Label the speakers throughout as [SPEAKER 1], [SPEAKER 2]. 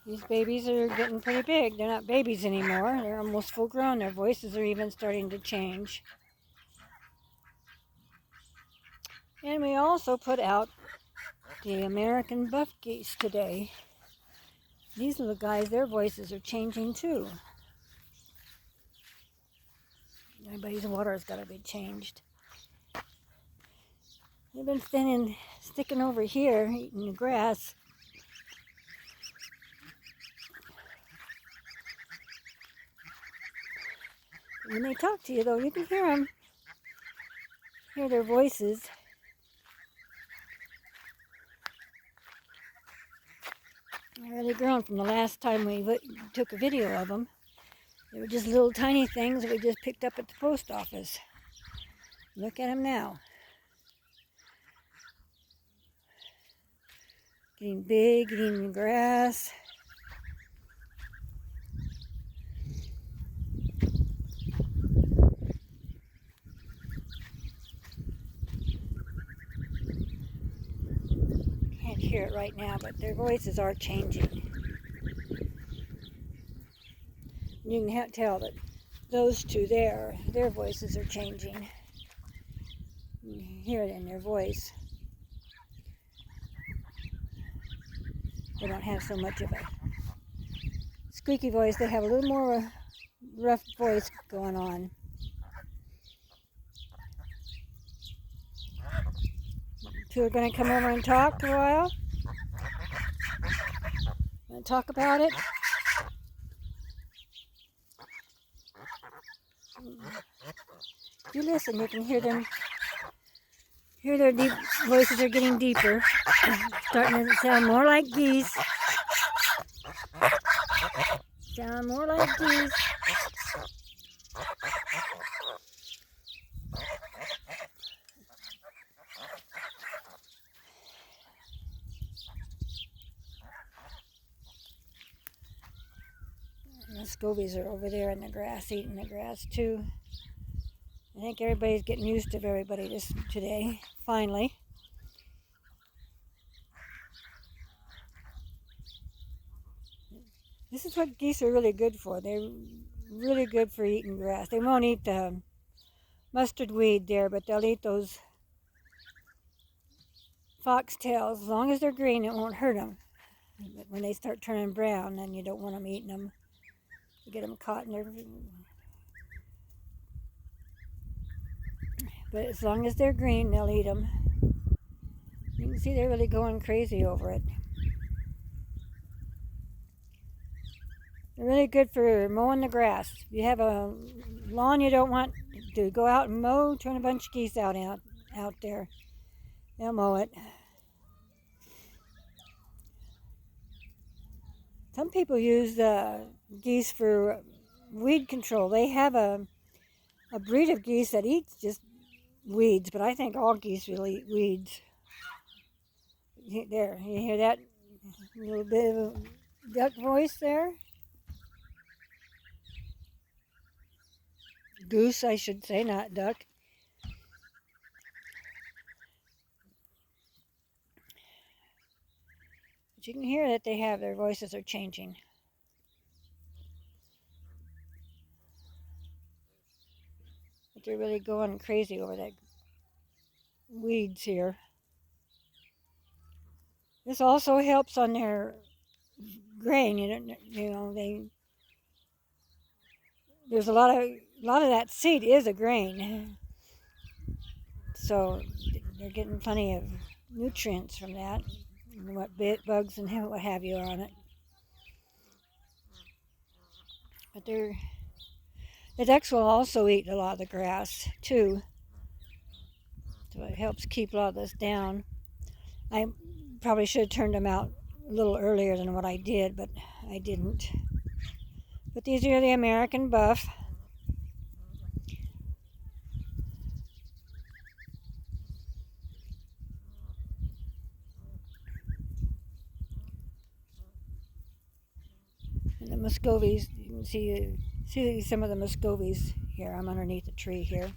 [SPEAKER 1] These babies are getting pretty big. They're not babies anymore. They're almost full grown. Their voices are even starting to change. And we also put out the American buff geese today. These little guys, their voices are changing too. Everybody's water has got to be changed. They've been sticking over here, eating the grass. When they talk to you, though, you can hear them. Hear their voices. They're really grown from the last time we took a video of them. They were just little tiny things that we just picked up at the post office. Look at them now. Getting big, eating the grass. Can't hear it right now, but their voices are changing. You can tell that those two there, their voices are changing. You can hear it in their voice. They don't have so much of a squeaky voice. They have a little more of a rough voice going on. Two are going to come over and talk a while. Want to talk about it? If you listen, you can hear them. Hear their deep voices are getting deeper, starting to sound more like geese. Sound more like geese. The scobies are over there in the grass, eating the grass too. I think everybody's getting used to everybody today, finally. This is what geese are really good for. They're really good for eating grass. They won't eat the mustard weed there, but they'll eat those foxtails. As long as they're green, it won't hurt them. But when they start turning brown, then you don't want them eating them. You get them caught in their... But as long as they're green, they'll eat them. You can see they're really going crazy over it. They're really good for mowing the grass. If you have a lawn you don't want to go out and mow, turn a bunch of geese out there. They'll mow it. Some people use geese for weed control. They have a breed of geese that eats just weeds, but I think all geese will eat weeds. There, you hear that little bit of a duck voice there? Goose, I should say, not duck. But you can hear that their voices are changing. But they're really going crazy over that weeds here. This also helps on their grain. There's a lot of that seed is a grain, so they're getting plenty of nutrients from that, and what bugs and what have you on it. But the ducks will also eat a lot of the grass too, so it helps keep a lot of this down. I probably should have turned them out a little earlier than what I did, but I didn't. But these are the American buff. And the Muscovies, you can see some of the Muscovies here. I'm underneath a tree here.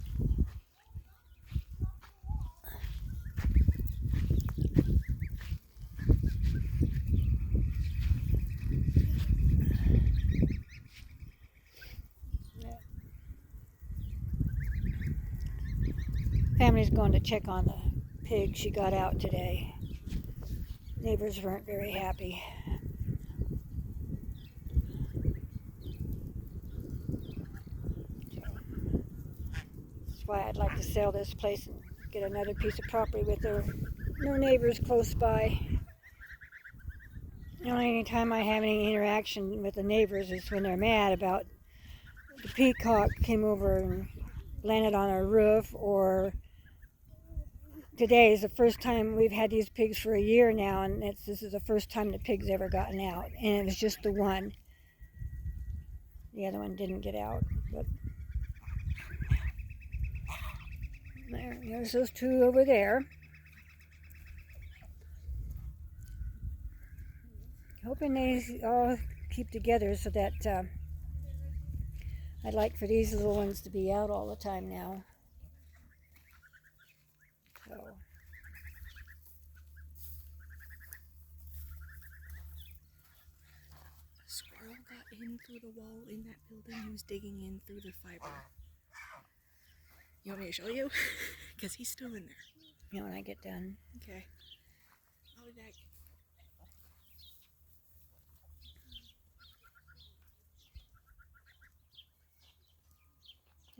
[SPEAKER 1] Tommy's going to check on the pig she got out today. Neighbors weren't very happy. That's why I'd like to sell this place and get another piece of property with no neighbors close by. The only time I have any interaction with the neighbors is when they're mad about the peacock came over and landed on our roof, or today is the first time we've had these pigs for a year now, and this is the first time the pig's ever gotten out, and it was just the one. The other one didn't get out, but there's those two over there. Hoping they all keep together so that I'd like for these little ones to be out all the time now. So.
[SPEAKER 2] A squirrel got in through the wall in that building. He was digging in through the fiber. You want me to show you? Because he's still in there.
[SPEAKER 1] Yeah, when I get done.
[SPEAKER 2] Okay. I'll be back.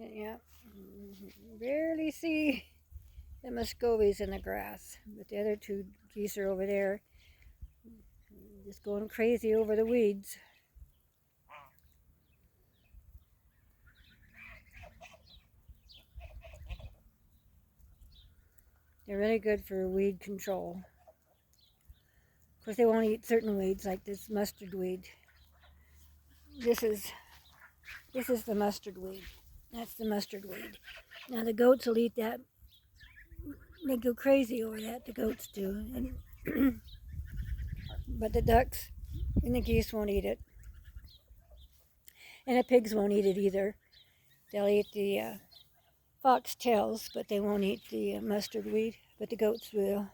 [SPEAKER 1] Yeah, barely see the Muscovies in the grass, but the other two geese are over there, just going crazy over the weeds. They're really good for weed control. Of course, they won't eat certain weeds like this mustard weed. This is the mustard weed. That's the mustard weed. Now the goats will eat that. They go crazy over that. The goats do, but the ducks and the geese won't eat it, and the pigs won't eat it either. They'll eat the foxtails, but they won't eat the mustard weed. But the goats will.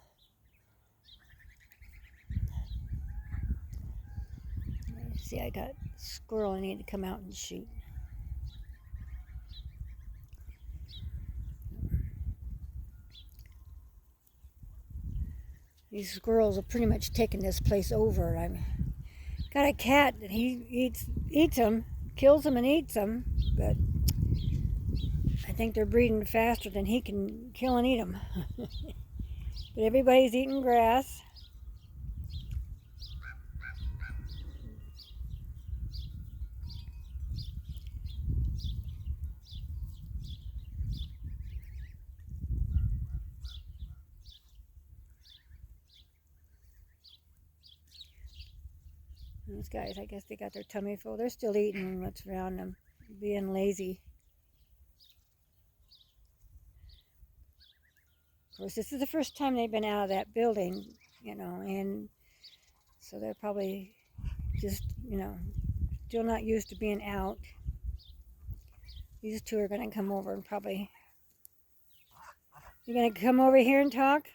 [SPEAKER 1] See, I got a squirrel I need to come out and shoot. These squirrels have pretty much taken this place over. I've got a cat that he eats them, kills them and eats them, but I think they're breeding faster than he can kill and eat them. But everybody's eating grass. These guys, I guess they got their tummy full. They're still eating what's around them, being lazy. Of course, this is the first time they've been out of that building, and so they're probably just, still not used to being out. These two are going to come over and probably... You going to come over here and talk?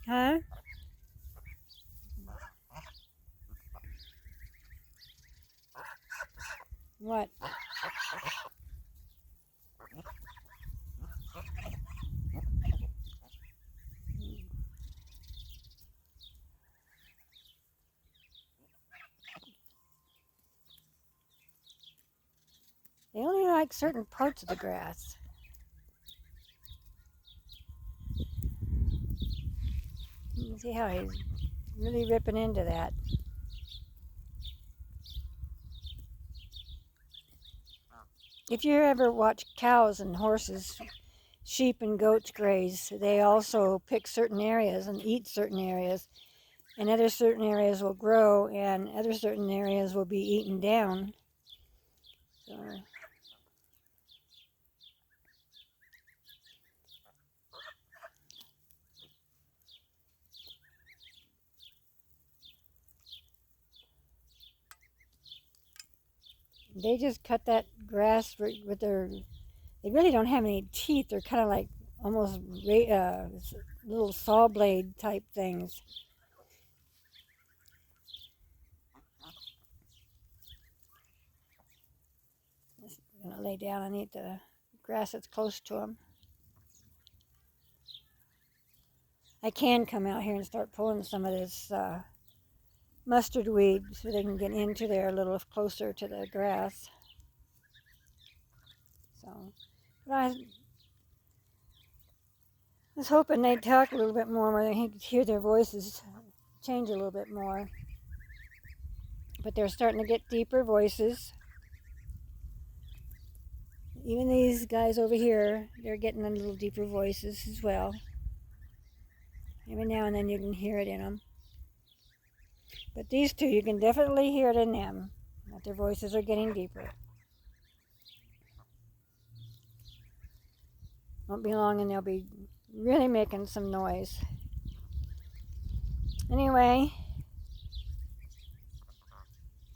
[SPEAKER 1] Huh? What? They only like certain parts of the grass. You can see how he's really ripping into that. If you ever watch cows and horses, sheep and goats graze, they also pick certain areas and eat certain areas, and other certain areas will grow and other certain areas will be eaten down. So, they just cut that grass with their... They really don't have any teeth. They're kind of like almost little saw blade type things. I'm going to lay down and eat the grass that's close to them. I can come out here and start pulling some of this mustard weed so they can get into there a little closer to the grass. So, but I was hoping they'd talk a little bit more where they could hear their voices change a little bit more. But they're starting to get deeper voices. Even these guys over here, they're getting a little deeper voices as well. Every now and then you can hear it in them. But these two, you can definitely hear it in them, that their voices are getting deeper. Won't be long and they'll be really making some noise. Anyway,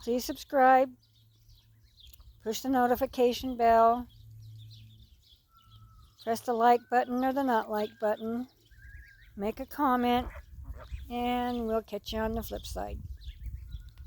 [SPEAKER 1] please subscribe, push the notification bell, press the like button or the not like button, make a comment, and we'll catch you on the flip side.